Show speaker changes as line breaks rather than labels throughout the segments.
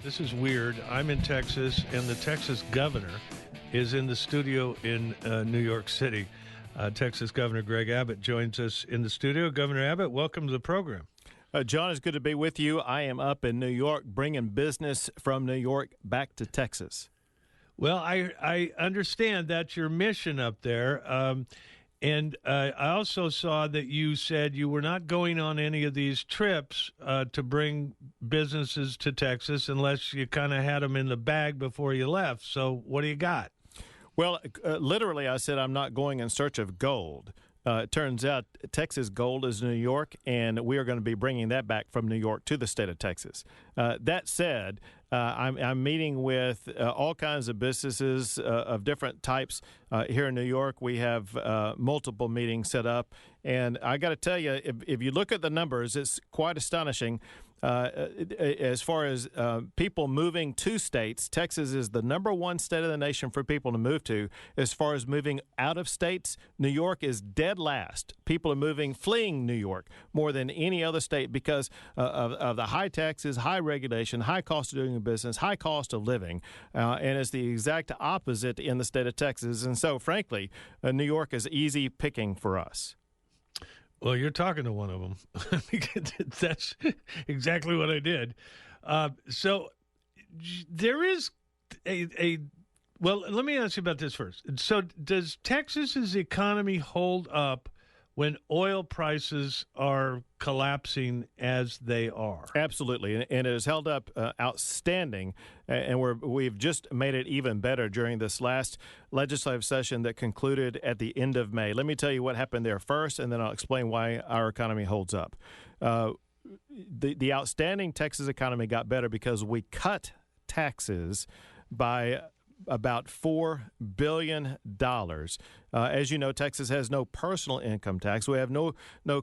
This is weird. I'm in Texas, and the Texas governor is in the studio in New York City. Texas Governor Greg Abbott joins us in the studio. Governor Abbott, welcome to the program.
John, it's good to be with you. I am up in New York bringing business from New York back to Texas.
Well, I understand that's your mission up there. And I also saw that you said you were not going on any of these trips to bring businesses to Texas unless you kind of had them in the bag before you left. So what do you got?
Well, literally, I said I'm not going in search of gold. It turns out Texas gold is New York, and we are going to be bringing that back from New York to the state of Texas. That said, I'm meeting with all kinds of businesses of different types here in New York. We have multiple meetings set up, and I got to tell you, if you look at the numbers, it's quite astonishing. As far as people moving to states, Texas is the number one state of the nation for people to move to. As far as moving out of states, New York is dead last. People are fleeing New York more than any other state because of the high taxes, high regulation, high cost of doing business, high cost of living, and it's the exact opposite in the state of Texas. And so, frankly, New York is easy picking for us.
Well, you're talking to one of them. That's exactly what I did. So there is well, let me ask you about this first. So does Texas's economy hold up when oil prices are collapsing as they are?
Absolutely, and it has held up outstanding, and we've just made it even better during this last legislative session that concluded at the end of May. Let me tell you what happened there first, and then I'll explain why our economy holds up. The outstanding Texas economy got better because we cut taxes by about $4 billion. As you know, Texas has no personal income tax. We have no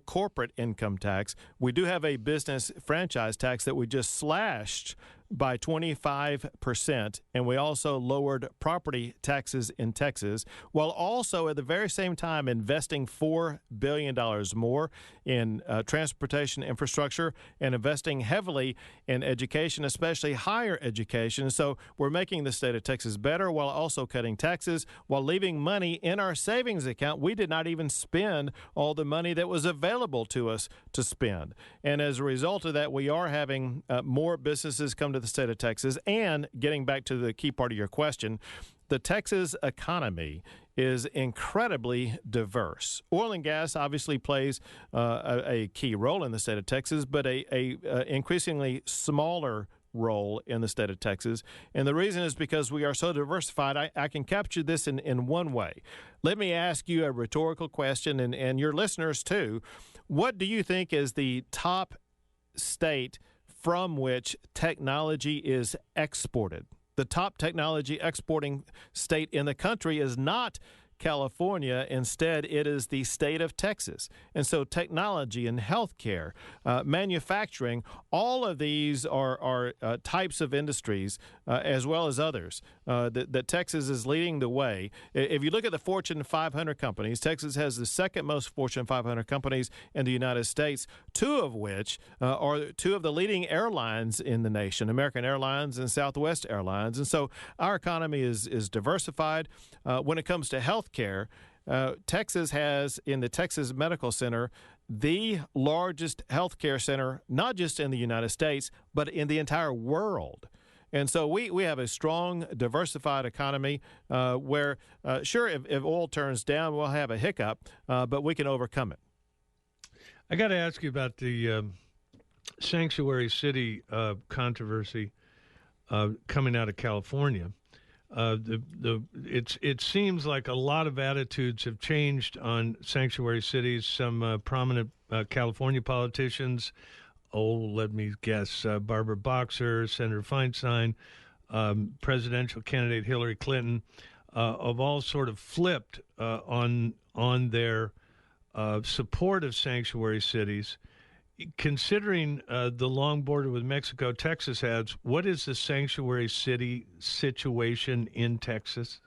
corporate income tax. We do have a business franchise tax that we just slashed by 25%, and we also lowered property taxes in Texas, while also at the very same time investing $4 billion more in transportation infrastructure and investing heavily in education, especially higher education. So we're making the state of Texas better while also cutting taxes, while leaving money in our savings account. We did not even spend all the money that was available to us to spend. And as a result of that, we are having more businesses come to the state of Texas. And getting back to the key part of your question, the Texas economy is incredibly diverse. Oil and gas obviously plays a key role in the state of Texas, but a increasingly smaller role in the state of Texas. And the reason is because we are so diversified. I can capture this in one way. Let me ask you a rhetorical question, and your listeners too. What do you think is the top state from which technology is exported? The top technology exporting state in the country is not California. Instead, it is the state of Texas. And so technology and healthcare, manufacturing, all of these are types of industries as well as others that Texas is leading the way. If you look at the Fortune 500 companies, Texas has the second most Fortune 500 companies in the United States, two of which are two of the leading airlines in the nation, American Airlines and Southwest Airlines. And so our economy is diversified. When it comes to healthcare, Texas has, in the Texas Medical Center, the largest healthcare center, not just in the United States, but in the entire world. And so we have a strong, diversified economy where, sure, if oil turns down, we'll have a hiccup, but we can overcome it.
I got to ask you about the sanctuary city controversy coming out of California. It seems like a lot of attitudes have changed on sanctuary cities. Some prominent California politicians, let me guess, Barbara Boxer, Senator Feinstein, presidential candidate Hillary Clinton, have all sort of flipped on their support of sanctuary cities. Considering the long border with Mexico Texas has, what is the sanctuary city situation in Texas?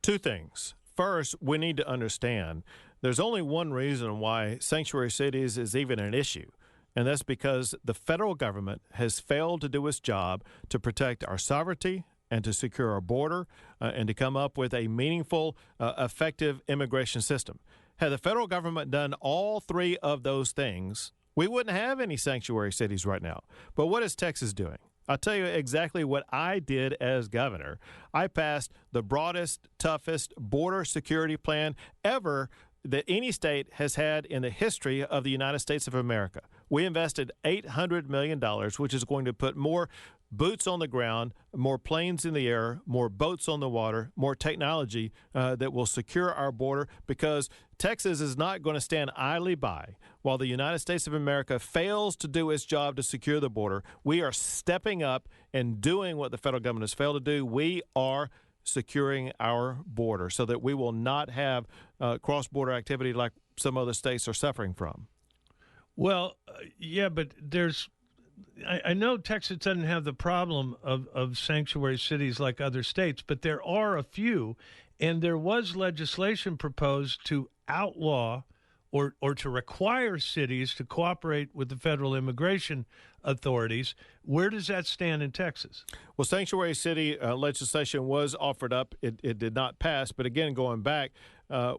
Two things. First, we need to understand there's only one reason why sanctuary cities is even an issue, And that's because the federal government has failed to do its job to protect our sovereignty and to secure our border and to come up with a meaningful, effective immigration system. Had the federal government done all three of those things, we wouldn't have any sanctuary cities right now. But what is Texas doing? I'll tell you exactly what I did as governor. I passed the broadest, toughest border security plan ever that any state has had in the history of the United States of America. We invested $800 million, which is going to put more boots on the ground, more planes in the air, more boats on the water, more technology that will secure our border, because Texas is not going to stand idly by while the United States of America fails to do its job to secure the border. We are stepping up and doing what the federal government has failed to do. We are securing our border so that we will not have cross-border activity like some other states are suffering from.
Well, yeah, but I know Texas doesn't have the problem of sanctuary cities like other states, but there are a few, and there was legislation proposed to outlaw or to require cities to cooperate with the federal immigration authorities. Where does that stand in Texas?
Well, sanctuary city legislation was offered up. It did not pass. But again, going back,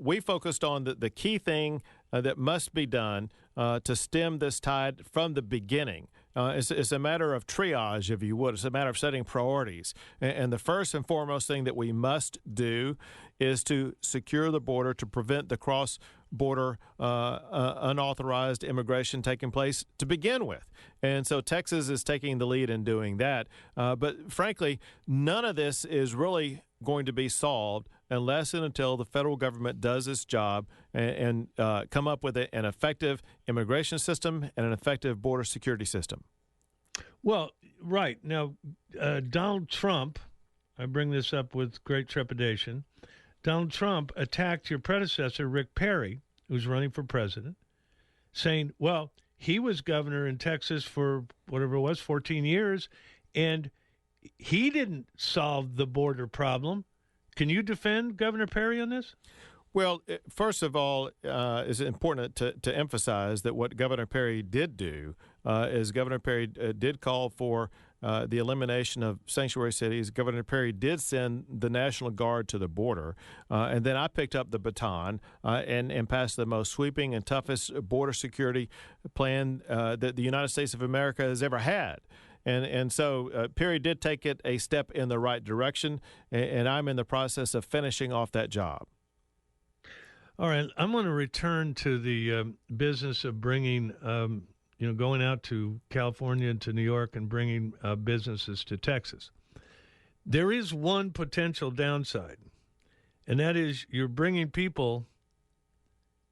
we focused on the key thing that must be done to stem this tide from the beginning. It's a matter of triage, if you would. It's a matter of setting priorities. And the first and foremost thing that we must do is to secure the border to prevent the cross-border unauthorized immigration taking place to begin with. And so Texas is taking the lead in doing that. But frankly, none of this is really going to be solved unless and until the federal government does its job and come up with an effective immigration system and an effective border security system.
Well, right. Now, Donald Trump, I bring this up with great trepidation, Donald Trump attacked your predecessor, Rick Perry, who's running for president, saying, well, he was governor in Texas for whatever it was, 14 years, and he didn't solve the border problem. Can you defend Governor Perry on this?
Well, first of all, it's important to emphasize that what Governor Perry did do is Governor Perry did call for the elimination of sanctuary cities. Governor Perry did send the National Guard to the border. And then I picked up the baton and passed the most sweeping and toughest border security plan that the United States of America has ever had. And so Perry did take it a step in the right direction, and I'm in the process of finishing off that job.
All right, I'm going to return to the business of bringing, going out to California and to New York and bringing businesses to Texas. There is one potential downside, and that is you're bringing people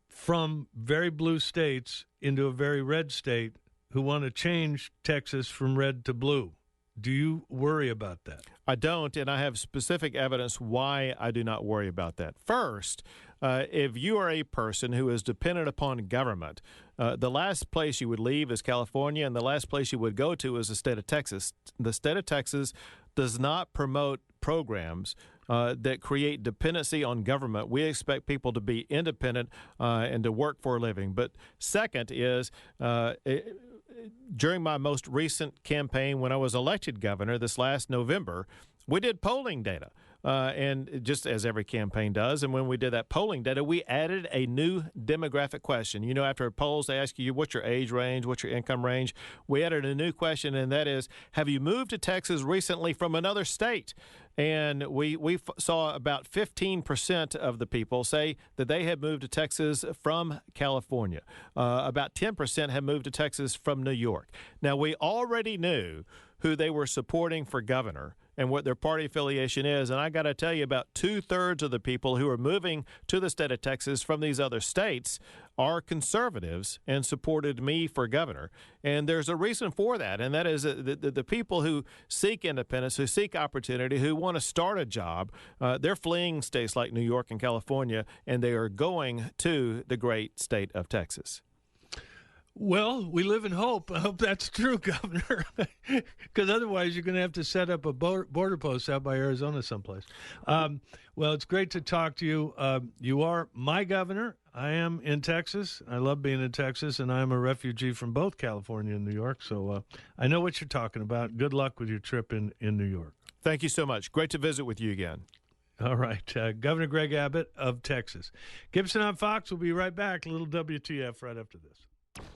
from very blue states into a very red state who want to change Texas from red to blue. Do you worry about that?
I don't, and I have specific evidence why I do not worry about that. First, if you are a person who is dependent upon government, the last place you would leave is California, and the last place you would go to is the state of Texas. The state of Texas does not promote programs that create dependency on government. We expect people to be independent and to work for a living. But second is during my most recent campaign when I was elected governor this last November, we did polling data. And just as every campaign does, and when we did that polling data, we added a new demographic question. You know, after polls, they ask you, what's your age range, what's your income range? We added a new question, and that is, have you moved to Texas recently from another state? And we saw about 15% of the people say that they had moved to Texas from California. About 10% had moved to Texas from New York. Now, we already knew who they were supporting for governor and what their party affiliation is. And I got to tell you, about 2/3 of the people who are moving to the state of Texas from these other states are conservatives and supported me for governor. And there's a reason for that, and that is the people who seek independence, who seek opportunity, who want to start a job, they're fleeing states like New York and California, and they are going to the great state of Texas.
Well, we live in hope. I hope that's true, Governor, because otherwise you're going to have to set up a border post out by Arizona someplace. Well, it's great to talk to you. You are my governor. I am in Texas. I love being in Texas, and I'm a refugee from both California and New York, so I know what you're talking about. Good luck with your trip in New York.
Thank you so much. Great to visit with you again.
All right. Governor Greg Abbott of Texas. Gibson on Fox. We'll be right back. A little WTF right after this.